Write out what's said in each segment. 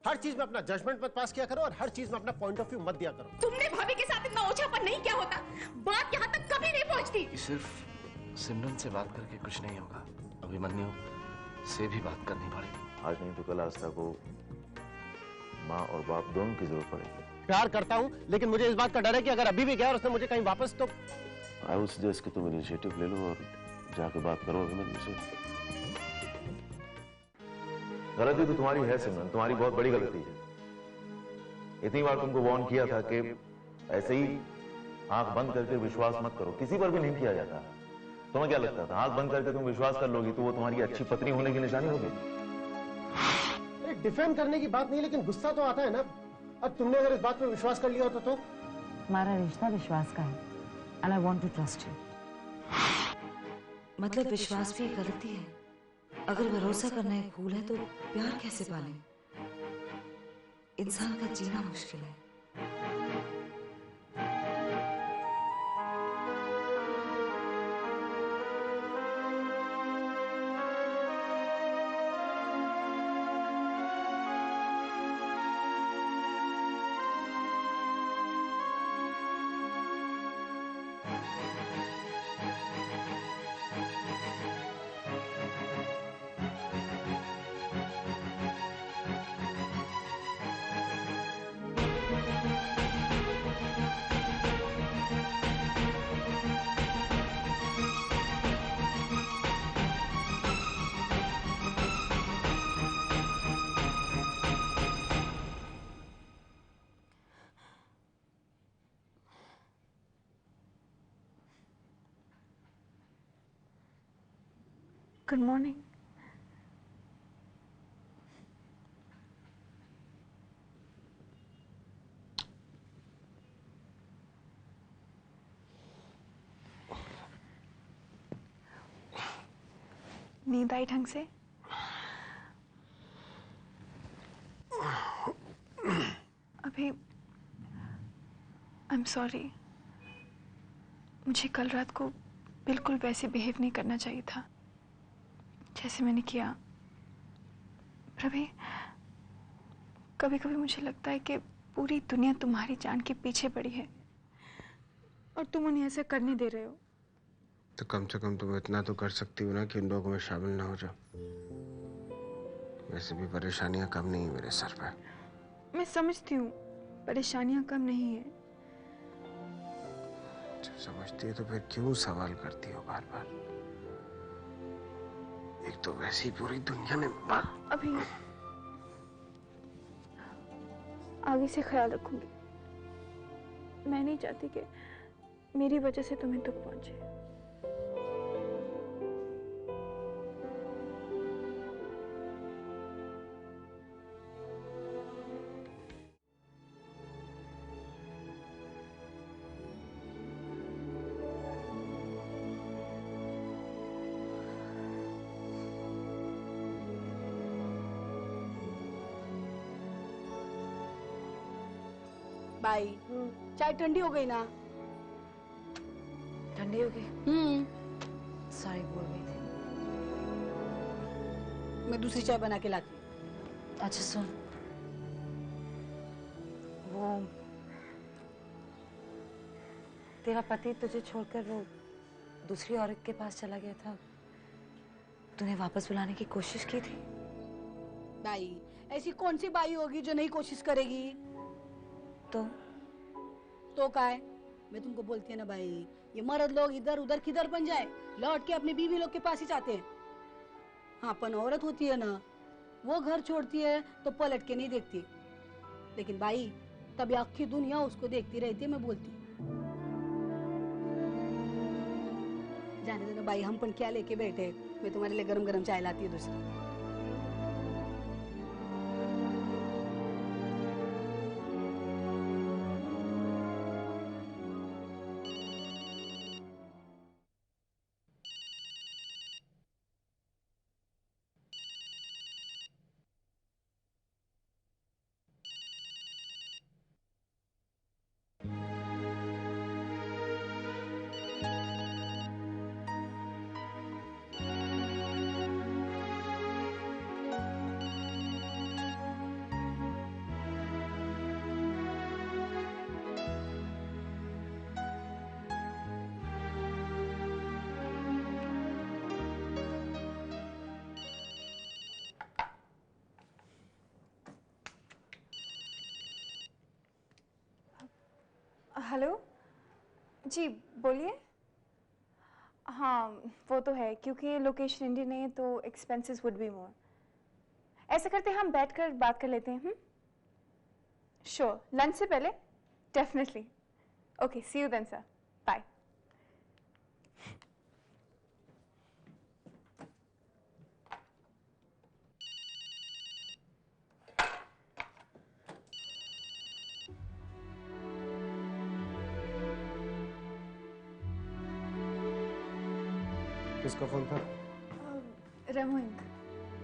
हर चीज में अपना जजमेंट मत पास किया करो और हर चीज में अपना पॉइंट ऑफ व्यू मत दिया करो। तुमने भाभी के साथ इतना ओछापन नहीं किया होता, बात यहाँ तक कभी नहीं पहुँचती। सिर्फ सिमरन से बात करके कुछ नहीं होगा, अभिमन्यु से भी बात करनी पड़ेगी। आज नहीं तो कल आस्था को माँ और बाप दोनों की जरूरत पड़ेगी। प्यार करता हूँ, लेकिन मुझे इस बात का डर है कि अगर अभी भी गया और उसने मुझे कहीं वापस तो आई वुड सजेस्ट कि तुम इनिशिएटिव ले लो और जाके बात करो अभिमन्यु से। गलती तो तुम्हारी है सिमरन, तुम्हारी बहुत बड़ी गलती है। इतनी बार तुमको वार्न किया था कि ऐसे ही आंख बंद करके विश्वास मत करो, किसी पर भी नहीं किया जाता। तुम्हें क्या लगता था आंख बंद करके तुम विश्वास कर लोगी तो वो तुम्हारी अच्छी पत्नी होने की निशानी होगी? डिफेंड करने की बात नहीं, लेकिन गुस्सा तो आता है ना। अब तुमने अगर इस बात पे विश्वास कर लिया होता तो? हमारा रिश्ता विश्वास का है and I want to trust you. मतलब विश्वास भी एक गलती है। अगर भरोसा करना एक भूल है तो प्यार कैसे पालें? इंसान का जीना मुश्किल है। Good morning. नींद आई ढंग से? अभी आई एम सॉरी, मुझे कल रात को बिल्कुल वैसे बिहेव नहीं करना चाहिए था जैसे मैंने किया। प्रभी, कभी कभी मुझे लगता है कि पूरी दुनिया तुम्हारी जान के पीछे पड़ी है और तुम उन्हें ऐसा करने दे रहे हो। तो कम से कम तुम इतना तो कर सकती हो ना कि उन लोगों में शामिल ना हो जाओ। वैसे भी परेशानियां कम नहीं है मेरे सर पे। मैं समझती हूँ परेशानियां कम नहीं है। जब समझती है तो फिर क्यों सवाल करती हो बार बार? एक तो वैसे ही पूरी दुनिया में अभी आगे से ख्याल रखूंगी। मैं नहीं चाहती कि मेरी वजह से तुम्हें दुख पहुंचे। भाई चाय ठंडी हो गई ना? ठंडी हो गई? सॉरी, भूल गई थी। मैं दूसरी चाय बना के लाती। अच्छा सुन, वो तेरा पति तुझे छोड़कर वो दूसरी औरत के पास चला गया था, तूने वापस बुलाने की कोशिश की थी? भाई ऐसी कौन सी बाई होगी जो नहीं कोशिश करेगी? तो का है? मैं तुमको बोलती है ना भाई, ये मर्द लोग इधर उधर किधर बन जाए, लौट के अपने बीवी लोग के पास ही जाते हैं। हाँ, अपन औरत होती है ना, वो घर छोड़ती है तो पलट के नहीं देखती, लेकिन भाई तभी आखी दुनिया उसको देखती रहती है। मैं बोलती जाने देना भाई, हम पण क्या लेके बैठे। मैं तुम्हारे लिए गरम गरम चाय लाती हूँ दूसरी। हेलो जी, बोलिए। हाँ, वो तो है, क्योंकि लोकेशन इंडियन है तो एक्सपेंसेस वुड बी मोर। ऐसा करते हैं, हम बैठकर बात कर लेते हैं। श्योर, लंच से पहले definitely. Okay, see you then sir, bye. किसका फोन था? रेमो इंक,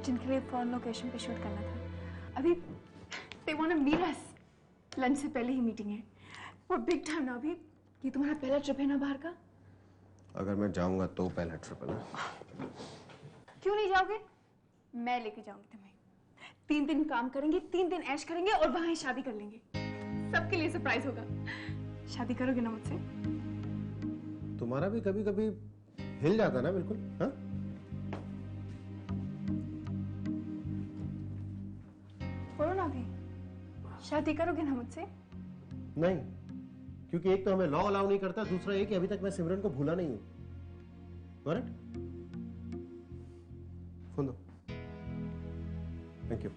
जिनके लिए फॉरेन लोकेशन पे शूट करना था। अभी they want to meet us। Lunch से पहले ही मीटिंग है। वो बिग टाइम ना। अभी ये तुम्हारा पहला ट्रिप है ना बाहर का? अगर मैं जाऊंगा तो पहला ट्रिप है ना। क्यों नहीं जाओगे? मैं लेके जाऊंगी तुम्हें। 3 दिन काम करेंगे, 3 दिन ऐश करेंगे और वहां ही शादी कर लेंगे। सबके लिए सरप्राइज होगा। शादी करोगे ना मुझसे? तुम्हारा भी कभी कभी हिल जाता ना बिल्कुल। हाँ, बोलो ना अभी, शादी करोगे ना मुझसे? नहीं, क्योंकि एक तो हमें लॉ अलाउ नहीं करता, दूसरा ये कि अभी तक मैं सिमरन को भूला नहीं हूं। करेक्ट? फोन दो। Thank you.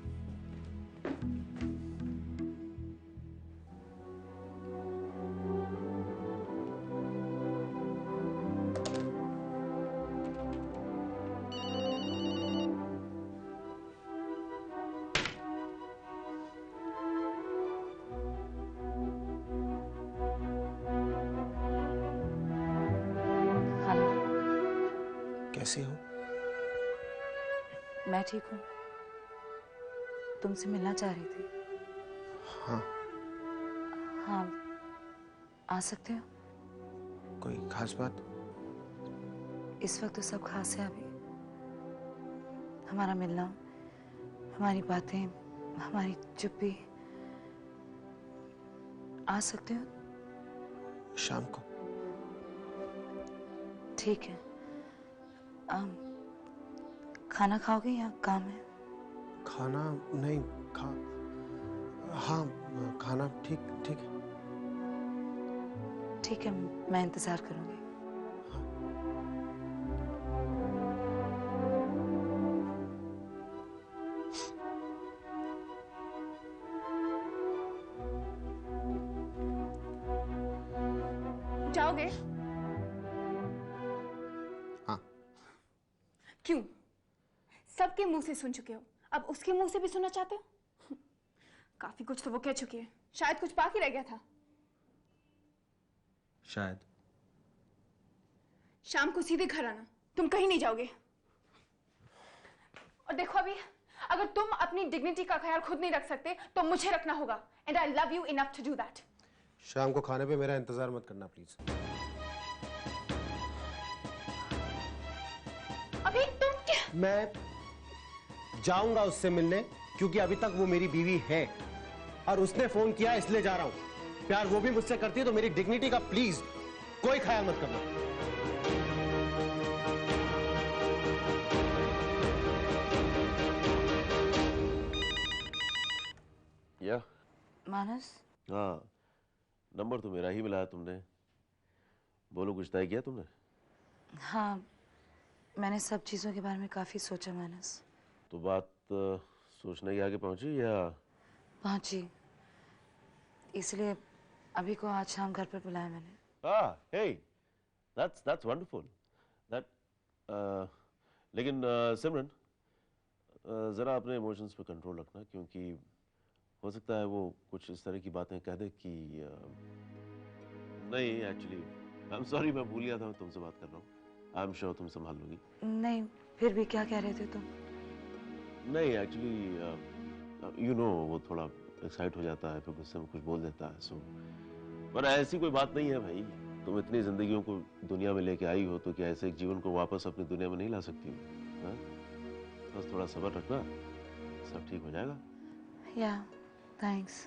कैसी हो? मैं ठीक हूँ। तुमसे मिलना चाह रही थी। हाँ। हाँ, आ सकते हो? कोई खास बात? इस वक्त तो सब खास है। अभी हमारा मिलना, हमारी बातें, हमारी चुप्पी। आ सकते हो? शाम को। ठीक है। खाना खाओगे या काम है? खाना नहीं खा। हाँ, खाना ठीक ठीक है। ठीक है, मैं इंतजार करूंगी। जाओगे? हाँ। क्यों? सबके मुंह से सुन चुके हो, अब उसके मुंह से भी सुनना चाहते हो? काफी कुछ तो वो कह चुकी है, शायद कुछ बाकी रह गया था। शायद। शाम को सीधे घर आना, तुम कहीं नहीं जाओगे। और देखो अभी, अगर तुम अपनी डिग्निटी का ख्याल खुद नहीं रख सकते तो मुझे रखना होगा। And I love you enough to do that. शाम को खाने पे मेरा इंतजार मत करना प्लीज। अभी तुम क्या? मैं जाऊंगा उससे मिलने, क्योंकि अभी तक वो मेरी बीवी है और उसने फोन किया इसलिए जा रहा हूं। प्यार वो भी मुझसे करती है तो मेरी डिग्निटी का प्लीज कोई ख्याल मत करना। या मानस, हाँ, नंबर तो मेरा ही मिला है तुमने। बोलो, कुछ तय किया तुमने? हाँ, मैंने सब चीजों के बारे में काफी सोचा मानस। तो बात सोचने के आगे पहुंची या? पहुंची, इसलिए अभी को आज शाम घर पर बुलाया मैंने। hey, that's wonderful. लेकिन सिमरन, जरा अपने इमोशंस पे कंट्रोल रखना, क्योंकि हो सकता है वो कुछ इस तरह की बातें कह दे कि नहीं, एक्चुअली आई एम सॉरी, मैं भूल गया था, तुमसे बात कर रहा हूँ। आई एम श्योर तुम संभाल लोगी। नहीं, फिर भी क्या कह रहे थे तुम? नहीं, एक्चुअली यू नो, वो थोड़ा एक्साइट हो जाता है, फिर गुस्से में कुछ बोल देता है। सो पर ऐसी कोई बात नहीं है भाई। तुम इतनी जिंदगियों को दुनिया में लेके आई हो, तो क्या ऐसे एक जीवन को वापस अपनी दुनिया में नहीं ला सकती हो? बस थोड़ा सब्र रखना, सब ठीक हो जाएगा। या, थैंक्स।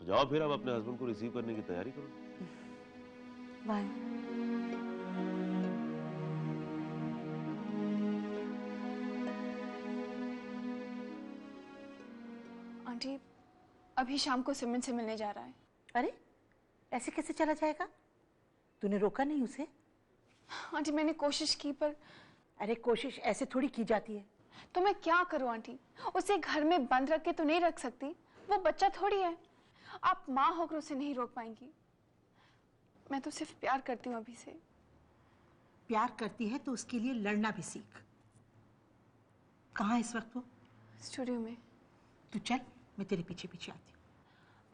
तो जाओ फिर, अब अपने हस्बैंड को रिसीव करने की तैयारी करो। बाय। आंटी, अभी शाम को सिमरन से मिलने जा रहा है। अरे, ऐसे कैसे चला जाएगा? तूने रोका नहीं उसे? आंटी मैंने कोशिश की पर। अरे कोशिश ऐसे थोड़ी की जाती है। तो मैं क्या करूं आंटी? उसे घर में बंद रख के तो नहीं रख सकती, वो बच्चा थोड़ी है। आप माँ होकर उसे नहीं रोक पाएंगी। मैं तो सिर्फ प्यार करती हूँ अभी से। प्यार करती है तो उसके लिए लड़ना भी सीख। कहाँ है इस वक्त वो? स्टूडियो में। तू चल, मैं तेरे पीछे पीछे आती हूँ।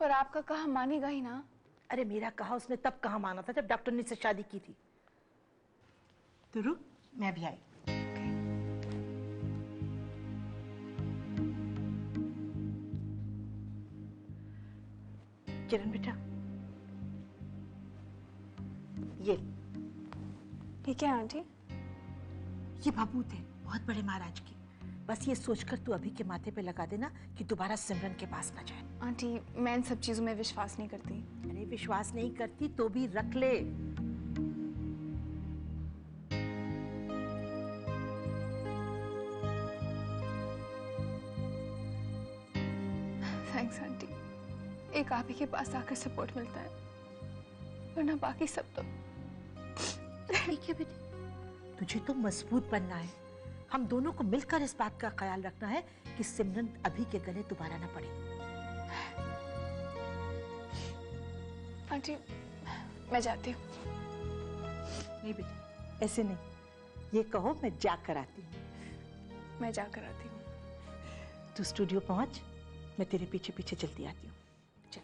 पर आपका कहा मानेगा ही ना? अरे मेरा कहा उसने तब कहाँ माना था जब डॉक्टर ने से शादी की थी। तो रुक, मैं भी आई। किरण बेटा, ये क्या है आंटी? ये भभूत है बहुत बड़े महाराज की। बस ये सोचकर तू अभी के माथे पे लगा देना कि दोबारा सिमरन के पास ना जाए। आंटी मैं इन सब चीजों में विश्वास नहीं करती। अरे विश्वास नहीं करती तो भी रख ले। थैंक्स आंटी, एक आप ही के पास आकर सपोर्ट मिलता है, वरना बाकी सब तो। ठीक है बेटे, तुझे तो मजबूत बनना है। हम दोनों को मिलकर इस बात का ख्याल रखना है कि सिमरन अभी के गले दोबारा ना पड़े। आंटी मैं जाती हूँ। नहीं बेटा, ऐसे नहीं। ये कहो मैं जाकर आती हूँ। मैं जाकर आती हूँ। तू स्टूडियो पहुंच, मैं तेरे पीछे पीछे चलती आती हूँ। चल।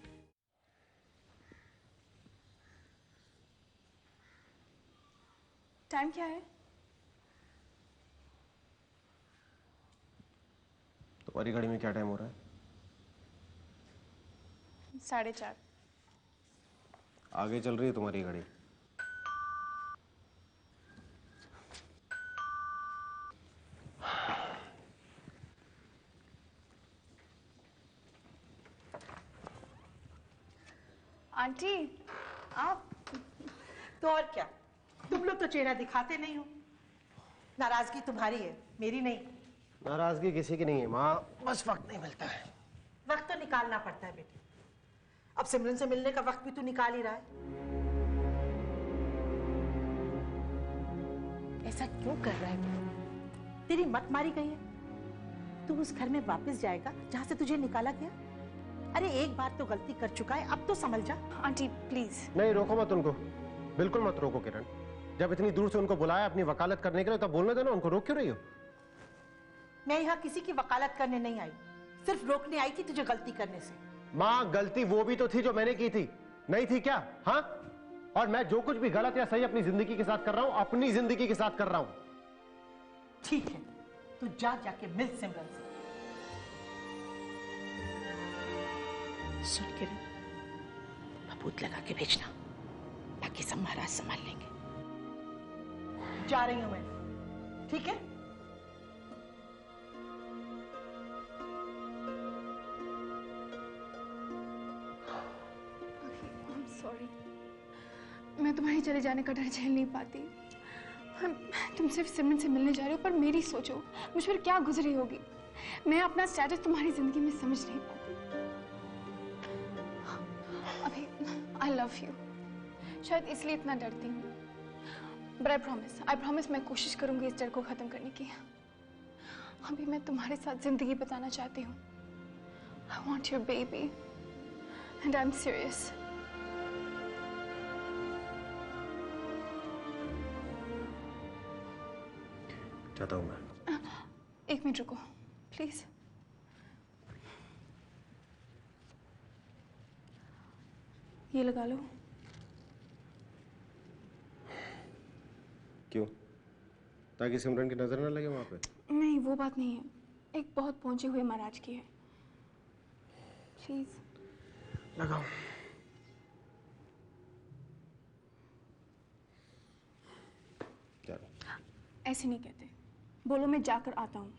टाइम क्या है? तुम्हारी घड़ी में क्या टाइम हो रहा है? 4:30। आगे चल रही है तुम्हारी घड़ी। आंटी आप तो और क्या, तुम लोग तो चेहरा दिखाते नहीं हो। नाराजगी तुम्हारी है, मेरी नहीं। नाराजगी किसी की नहीं है माँ, बस वक्त नहीं मिलता है। वक्त तो निकालना पड़ता है बेटे। अब सिमरन से मिलने का वक्त भी तू निकाल ही रहा है। ऐसा क्यों कर रहा है? तेरी मत मारी गई है। तू उस घर में वापस जाएगा जहां से तुझे निकाला गया। अरे एक बार तो गलती कर चुका है, अब तो समझ जा। Aunty please. नहीं, रोको मत उनको, बिल्कुल मत रोको किरण। जब इतनी दूर से उनको बुलाया अपनी वकालत करने के लिए, तब बोलने देना उनको। रोक क्यों रही हो? मैं यहाँ किसी की वकालत करने नहीं आई, सिर्फ रोकने आई थी तुझे गलती करने से। माँ गलती वो भी तो थी जो मैंने की थी, नहीं थी क्या? हाँ, और मैं जो कुछ भी गलत या सही अपनी जिंदगी के साथ कर रहा हूँ, अपनी जिंदगी के साथ कर रहा हूँ। ठीक है, तू जाके मिल सिमरन से। सुन के भभूत लगा के भेजना, बाकी सब महाराज संभाल लेंगे। जा रही हूं मैं, ठीक है? सॉरी, मैं तुम्हारे चले जाने का डर झेल नहीं पाती। तुम सिर्फ सिमरन से मिलने जा रहे हो, पर मेरी सोचो मुझ पर क्या गुजरी होगी। मैं अपना स्टेटस तुम्हारी जिंदगी में समझ नहीं पाती। अभी आई लव यू, शायद इसलिए इतना डरती हूँ। बट आई प्रॉमिस मैं कोशिश करूंगी इस डर को खत्म करने की। अभी मैं तुम्हारे साथ जिंदगी बिताना चाहती हूँ। I want your baby and I am serious. चाहता हूँ मैं। एक मिनट रुको प्लीज। ये लगा लो। क्यों? ताकि सिमरन की नजर ना लगे वहां पे? नहीं वो बात नहीं है, एक बहुत पहुंचे हुए महाराज की है। प्लीज लगाओ। ऐसे नहीं कहते, बोलो मैं जाकर आता हूँ।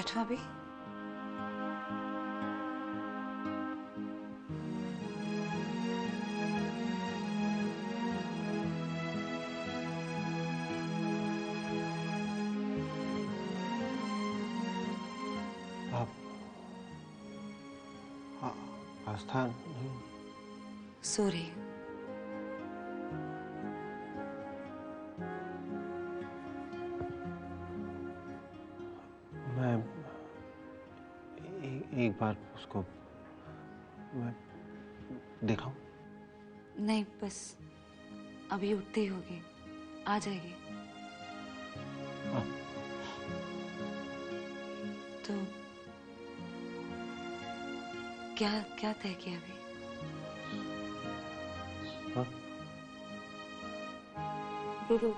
बैठो अभी। आस्था नहीं सो रही है। मैं एक बार उसको मैं दिखाऊं? नहीं, बस अभी उठते ही होगी, आ जाएगी। तो क्या क्या तय किया अभी? हाँ? वो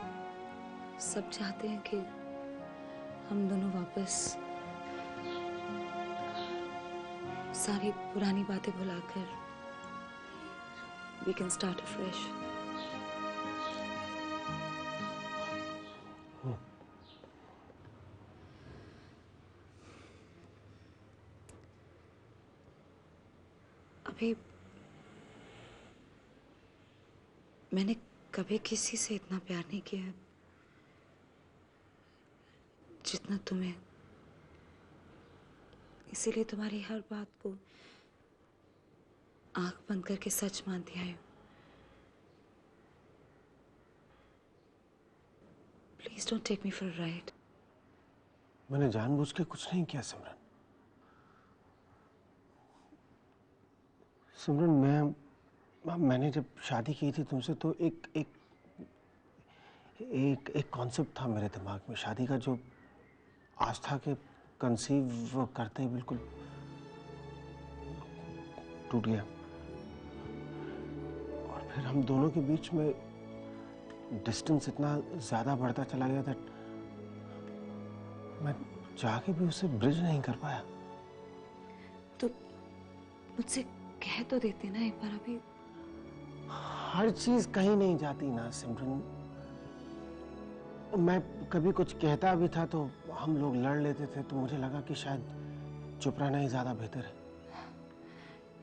सब चाहते हैं कि हम दोनों वापस सारी पुरानी बातें भुलाकर we can start afresh. अभी मैंने कभी किसी से इतना प्यार नहीं किया जितना तुम्हें, इसीलिए तुम्हारी हर बात को आंख बंद करके सच मानती आई हूं। Please don't take me for a ride. मैंने जानबूझ के कुछ नहीं किया सिमरन। सिमरन, मैंने जब शादी की थी तुमसे तो एक कॉन्सेप्ट था मेरे दिमाग में शादी का, जो आस्था के कंसीव करते ही बिल्कुल टूट गया। और फिर हम दोनों के बीच में डिस्टेंस इतना ज्यादा बढ़ता चला गया था, मैं चाह के भी उसे ब्रिज नहीं कर पाया। तो मुझसे कह तो देते ना एक बार। अभी हर चीज कहीं नहीं जाती ना सिमरन। मैं कभी कुछ कहता भी था तो हम लोग लड़ लेते थे, तो मुझे लगा कि शायद चुप रहना ही ज्यादा बेहतर है।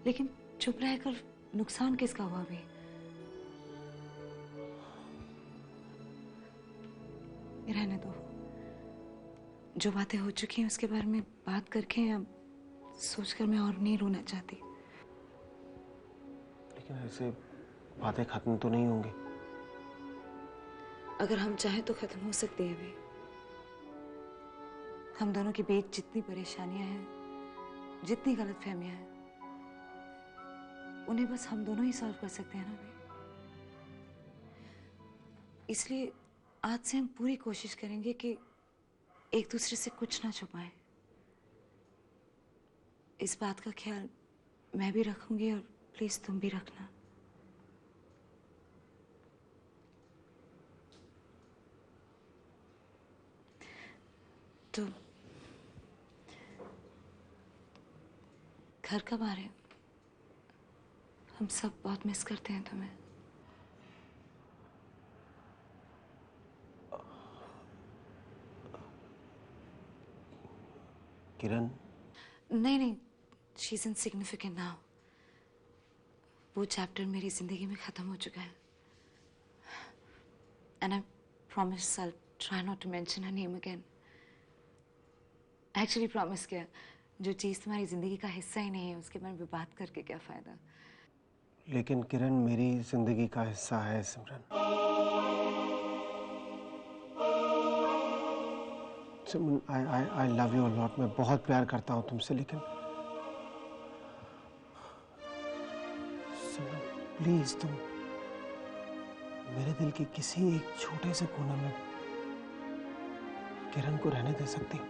लेकिन चुप रहकर नुकसान किसका हुआ अभी? रहने दो। जो बातें हो चुकी हैं उसके बारे में बात करके अब सोचकर मैं और नहीं रोना चाहती। लेकिन ऐसे बातें खत्म तो नहीं होंगी। अगर हम चाहें तो खत्म हो सकती है भी। हम दोनों के बीच जितनी परेशानियां हैं, जितनी गलतफहमियां हैं, उन्हें बस हम दोनों ही सॉल्व कर सकते हैं ना भाई। इसलिए आज से हम पूरी कोशिश करेंगे कि एक दूसरे से कुछ ना छुपाएं। इस बात का ख्याल मैं भी रखूंगी और प्लीज तुम भी रखना। तो घर कब आ रहे हो? हम सब बहुत मिस करते हैं तुम्हें। किरण? नहीं, शी इज इनसिग्निफिकेंट नाउ। वो चैप्टर मेरी जिंदगी में खत्म हो चुका है। And I promise I try not to mention her name again. Actually promise किया, जो चीज तुम्हारी जिंदगी का हिस्सा ही नहीं है उसके बारे में बात करके क्या फायदा। लेकिन किरण मेरी जिंदगी का हिस्सा है Simran. I love you a lot. मैं बहुत प्यार करता हूँ तुमसे, लेकिन प्लीज तुम मेरे दिल के किसी एक छोटे से कोने में किरण को रहने दे सकती हो?